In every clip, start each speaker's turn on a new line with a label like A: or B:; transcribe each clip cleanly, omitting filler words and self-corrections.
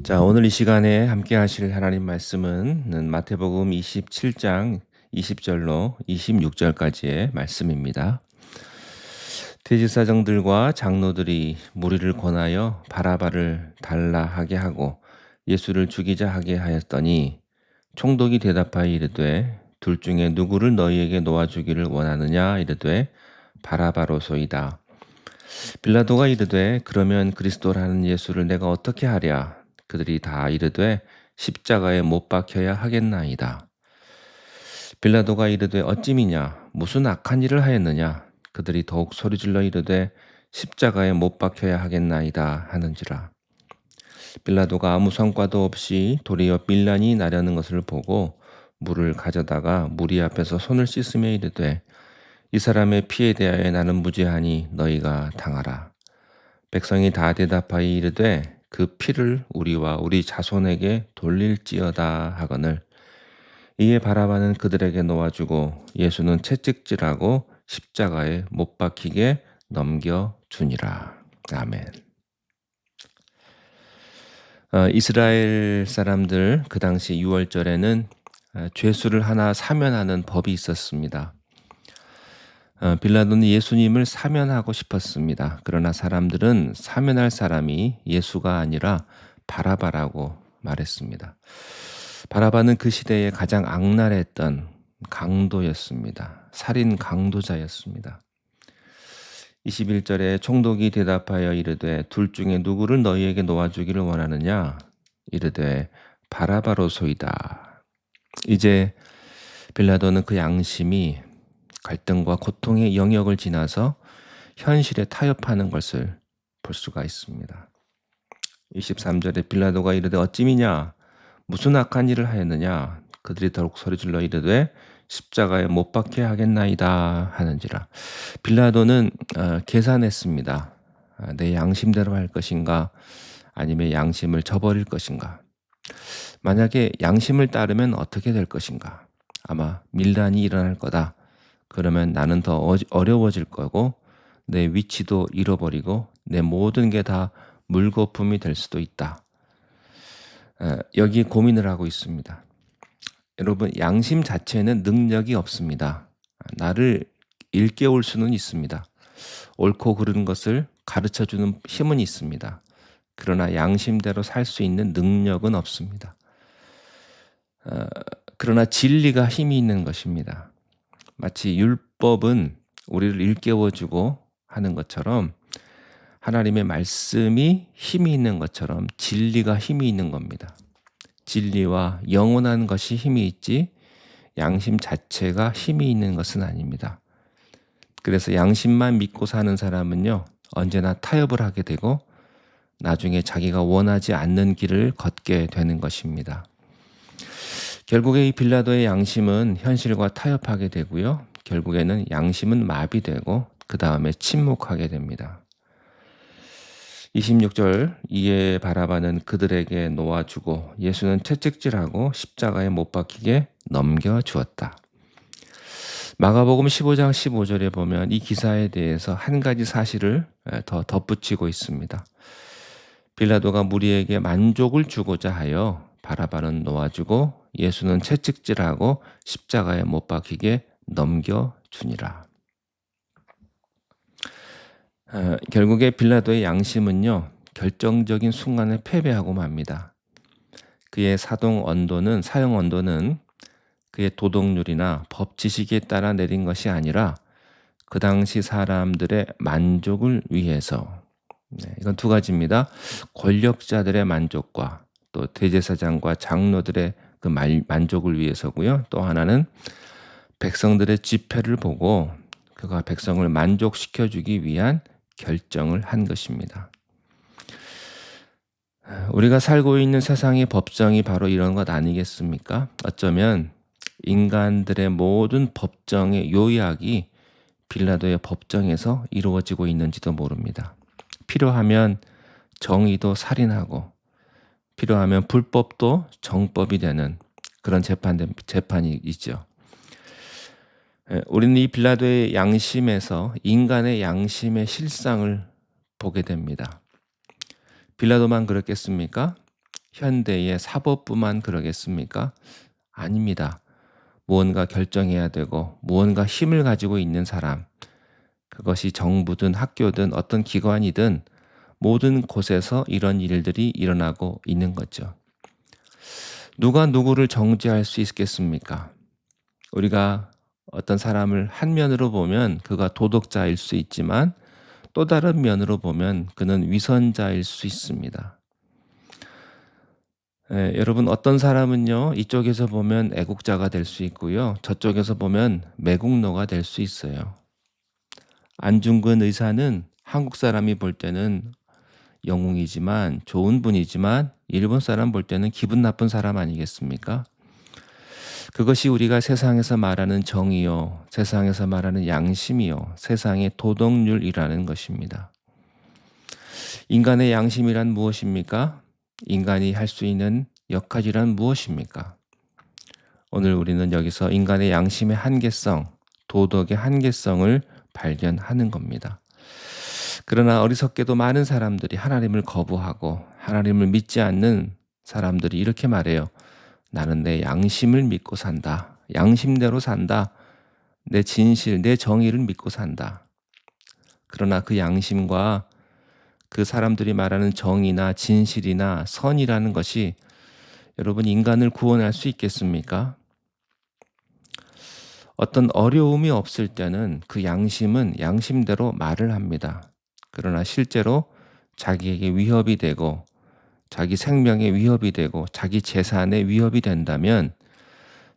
A: 자, 오늘 이 시간에 함께 하실 하나님 말씀은 마태복음 27장 20절로 26절까지의 말씀입니다. 대제사장들과 장로들이 무리를 권하여 바라바를 달라 하게 하고 예수를 죽이자 하게 하였더니 총독이 대답하여 이르되 둘 중에 누구를 너희에게 놓아주기를 원하느냐 이르되 바라바로소이다. 빌라도가 이르되 그러면 그리스도라는 예수를 내가 어떻게 하랴? 그들이 다 이르되 십자가에 못 박혀야 하겠나이다. 빌라도가 이르되 어찌미냐? 무슨 악한 일을 하였느냐? 그들이 더욱 소리질러 이르되 십자가에 못 박혀야 하겠나이다 하는지라. 빌라도가 아무 성과도 없이 도리어 빌란이 나려는 것을 보고 물을 가져다가 무리 앞에서 손을 씻으며 이르되 이 사람의 피에 대하여 나는 무죄하니 너희가 당하라. 백성이 다 대답하여 이르되 그 피를 우리와 우리 자손에게 돌릴지어다 하거늘 이에 바라바는 그들에게 놓아주고 예수는 채찍질하고 십자가에 못 박히게 넘겨주니라. 아멘. 이스라엘 사람들 그 당시 6월절에는 죄수를 하나 사면하는 법이 있었습니다. 빌라도는 예수님을 사면하고 싶었습니다. 그러나 사람들은 사면할 사람이 예수가 아니라 바라바라고 말했습니다. 바라바는 그 시대에 가장 악랄했던 강도였습니다. 살인 강도자였습니다. 21절에 총독이 대답하여 이르되 둘 중에 누구를 너희에게 놓아주기를 원하느냐? 이르되 바라바로소이다. 이제 빌라도는 그 양심이 갈등과 고통의 영역을 지나서 현실에 타협하는 것을 볼 수가 있습니다. 23절에 빌라도가 이르되 어찌미냐? 무슨 악한 일을 하였느냐? 그들이 더욱 소리질러 이르되 십자가에 못 박게 하겠나이다 하는지라. 빌라도는 계산했습니다. 내 양심대로 할 것인가 아니면 양심을 저버릴 것인가. 만약에 양심을 따르면 어떻게 될 것인가. 아마 밀란이 일어날 거다. 그러면 나는 더 어려워질 거고 내 위치도 잃어버리고 내 모든 게 다 물거품이 될 수도 있다. 여기 고민을 하고 있습니다. 여러분, 양심 자체는 능력이 없습니다. 나를 일깨울 수는 있습니다. 옳고 그른 것을 가르쳐주는 힘은 있습니다. 그러나 양심대로 살 수 있는 능력은 없습니다. 그러나 진리가 힘이 있는 것입니다. 마치 율법은 우리를 일깨워주고 하는 것처럼 하나님의 말씀이 힘이 있는 것처럼 진리가 힘이 있는 겁니다. 진리와 영원한 것이 힘이 있지 양심 자체가 힘이 있는 것은 아닙니다. 그래서 양심만 믿고 사는 사람은요, 언제나 타협을 하게 되고 나중에 자기가 원하지 않는 길을 걷게 되는 것입니다. 결국에 이 빌라도의 양심은 현실과 타협하게 되고요. 결국에는 양심은 마비되고 그 다음에 침묵하게 됩니다. 26절 이에 바라바는 그들에게 놓아주고 예수는 채찍질하고 십자가에 못 박히게 넘겨주었다. 마가복음 15장 15절에 보면 이 기사에 대해서 한 가지 사실을 더 덧붙이고 있습니다. 빌라도가 무리에게 만족을 주고자 하여 바라바는 놓아주고 예수는 채찍질하고 십자가에 못 박히게 넘겨주니라. 결국에 빌라도의 양심은요, 결정적인 순간에 패배하고 맙니다. 그의 사용 언도는 그의 도덕률이나 법 지식에 따라 내린 것이 아니라 그 당시 사람들의 만족을 위해서. 이건 두 가지입니다. 권력자들의 만족과 또 대제사장과 장로들의 그 만족을 위해서고요. 또 하나는 백성들의 집회를 보고 그가 백성을 만족시켜주기 위한 결정을 한 것입니다. 우리가 살고 있는 세상의 법정이 바로 이런 것 아니겠습니까? 어쩌면 인간들의 모든 법정의 요약이 빌라도의 법정에서 이루어지고 있는지도 모릅니다. 필요하면 정의도 살인하고 필요하면 불법도 정법이 되는 그런 재판이 있죠. 우리는 이 빌라도의 양심에서 인간의 양심의 실상을 보게 됩니다. 빌라도만 그렇겠습니까? 현대의 사법부만 그러겠습니까? 아닙니다. 무언가 결정해야 되고 무언가 힘을 가지고 있는 사람, 그것이 정부든 학교든 어떤 기관이든 모든 곳에서 이런 일들이 일어나고 있는 거죠. 누가 누구를 정죄할 수 있겠습니까? 우리가 어떤 사람을 한 면으로 보면 그가 도덕자일 수 있지만 또 다른 면으로 보면 그는 위선자일 수 있습니다. 여러분, 어떤 사람은요, 이쪽에서 보면 애국자가 될 수 있고요, 저쪽에서 보면 매국노가 될 수 있어요. 안중근 의사는 한국 사람이 볼 때는 영웅이지만 좋은 분이지만 일본 사람 볼 때는 기분 나쁜 사람 아니겠습니까? 그것이 우리가 세상에서 말하는 정의요, 세상에서 말하는 양심이요, 세상의 도덕률이라는 것입니다. 인간의 양심이란 무엇입니까? 인간이 할 수 있는 역할이란 무엇입니까? 오늘 우리는 여기서 인간의 양심의 한계성, 도덕의 한계성을 발견하는 겁니다. 그러나 어리석게도 많은 사람들이 하나님을 거부하고 하나님을 믿지 않는 사람들이 이렇게 말해요. 나는 내 양심을 믿고 산다. 양심대로 산다. 내 진실, 내 정의를 믿고 산다. 그러나 그 양심과 그 사람들이 말하는 정의나 진실이나 선이라는 것이 여러분 인간을 구원할 수 있겠습니까? 어떤 어려움이 없을 때는 그 양심은 양심대로 말을 합니다. 그러나 실제로 자기에게 위협이 되고 자기 생명에 위협이 되고 자기 재산에 위협이 된다면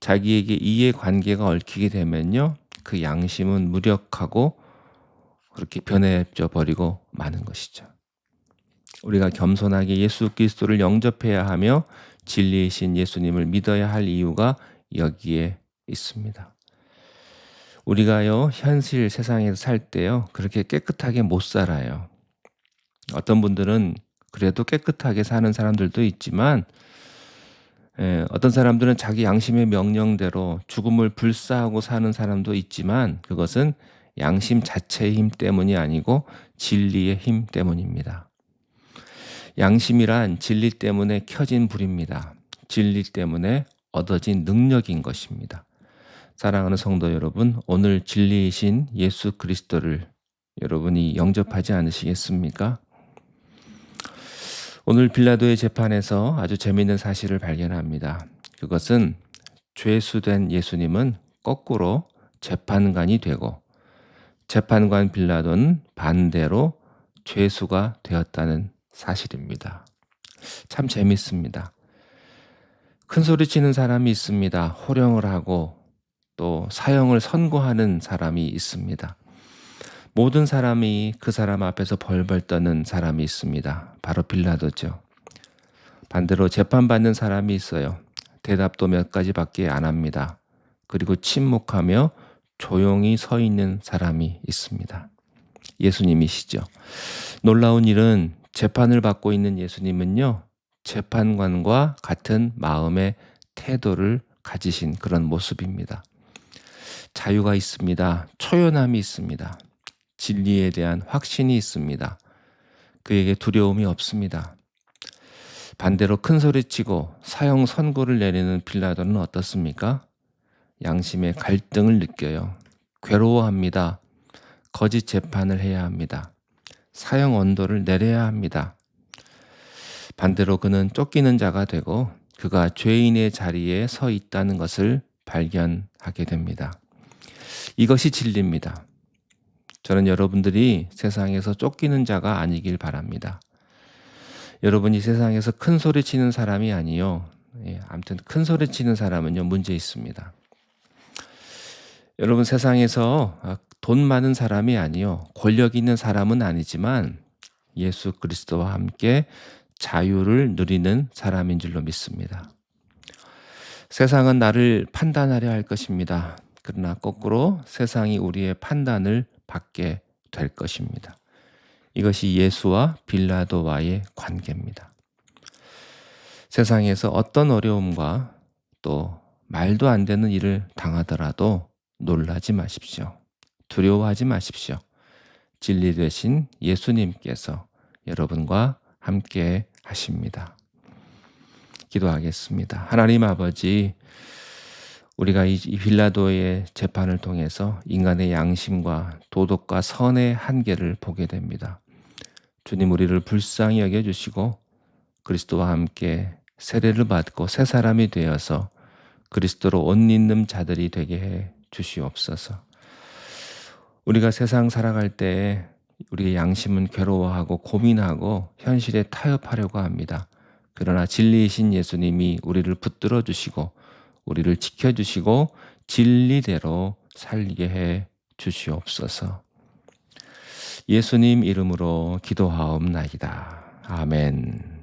A: 자기에게 이해관계가 얽히게 되면요, 그 양심은 무력하고 그렇게 변해져 버리고 마는 것이죠. 우리가 겸손하게 예수 그리스도를 영접해야 하며 진리이신 예수님을 믿어야 할 이유가 여기에 있습니다. 우리가요, 현실 세상에서 살 때요, 그렇게 깨끗하게 못 살아요. 어떤 분들은 그래도 깨끗하게 사는 사람들도 있지만, 어떤 사람들은 자기 양심의 명령대로 죽음을 불사하고 사는 사람도 있지만, 그것은 양심 자체의 힘 때문이 아니고 진리의 힘 때문입니다. 양심이란 진리 때문에 켜진 불입니다. 진리 때문에 얻어진 능력인 것입니다. 사랑하는 성도 여러분, 오늘 진리이신 예수 그리스도를 여러분이 영접하지 않으시겠습니까? 오늘 빌라도의 재판에서 아주 재미있는 사실을 발견합니다. 그것은 죄수된 예수님은 거꾸로 재판관이 되고 재판관 빌라도는 반대로 죄수가 되었다는 사실입니다. 참 재밌습니다. 큰 소리 치는 사람이 있습니다. 호령을 하고 또 사형을 선고하는 사람이 있습니다. 모든 사람이 그 사람 앞에서 벌벌 떠는 사람이 있습니다. 바로 빌라도죠. 반대로 재판받는 사람이 있어요. 대답도 몇 가지밖에 안 합니다. 그리고 침묵하며 조용히 서 있는 사람이 있습니다. 예수님이시죠. 놀라운 일은 재판을 받고 있는 예수님은요, 재판관과 같은 마음의 태도를 가지신 그런 모습입니다. 자유가 있습니다. 초연함이 있습니다. 진리에 대한 확신이 있습니다. 그에게 두려움이 없습니다. 반대로 큰 소리치고 사형 선고를 내리는 빌라도는 어떻습니까? 양심의 갈등을 느껴요. 괴로워합니다. 거짓 재판을 해야 합니다. 사형 언도를 내려야 합니다. 반대로 그는 쫓기는 자가 되고 그가 죄인의 자리에 서 있다는 것을 발견하게 됩니다. 이것이 진리입니다. 저는 여러분들이 세상에서 쫓기는 자가 아니길 바랍니다. 여러분이 세상에서 큰 소리 치는 사람이 아니요. 아무튼 큰 소리 치는 사람은요, 문제 있습니다. 여러분 세상에서 돈 많은 사람이 아니요. 권력 있는 사람은 아니지만 예수 그리스도와 함께 자유를 누리는 사람인 줄로 믿습니다. 세상은 나를 판단하려 할 것입니다. 그러나 거꾸로 세상이 우리의 판단을 받게 될 것입니다. 이것이 예수와 빌라도와의 관계입니다. 세상에서 어떤 어려움과 또 말도 안 되는 일을 당하더라도 놀라지 마십시오. 두려워하지 마십시오. 진리 되신 예수님께서 여러분과 함께 하십니다. 기도하겠습니다. 하나님 아버지, 우리가 이 빌라도의 재판을 통해서 인간의 양심과 도덕과 선의 한계를 보게 됩니다. 주님, 우리를 불쌍히 여겨주시고 그리스도와 함께 세례를 받고 새 사람이 되어서 그리스도로 옷 입는 자들이 되게 해 주시옵소서. 우리가 세상 살아갈 때 우리의 양심은 괴로워하고 고민하고 현실에 타협하려고 합니다. 그러나 진리이신 예수님이 우리를 붙들어 주시고 우리를 지켜주시고 진리대로 살게 해 주시옵소서. 예수님 이름으로 기도하옵나이다. 아멘.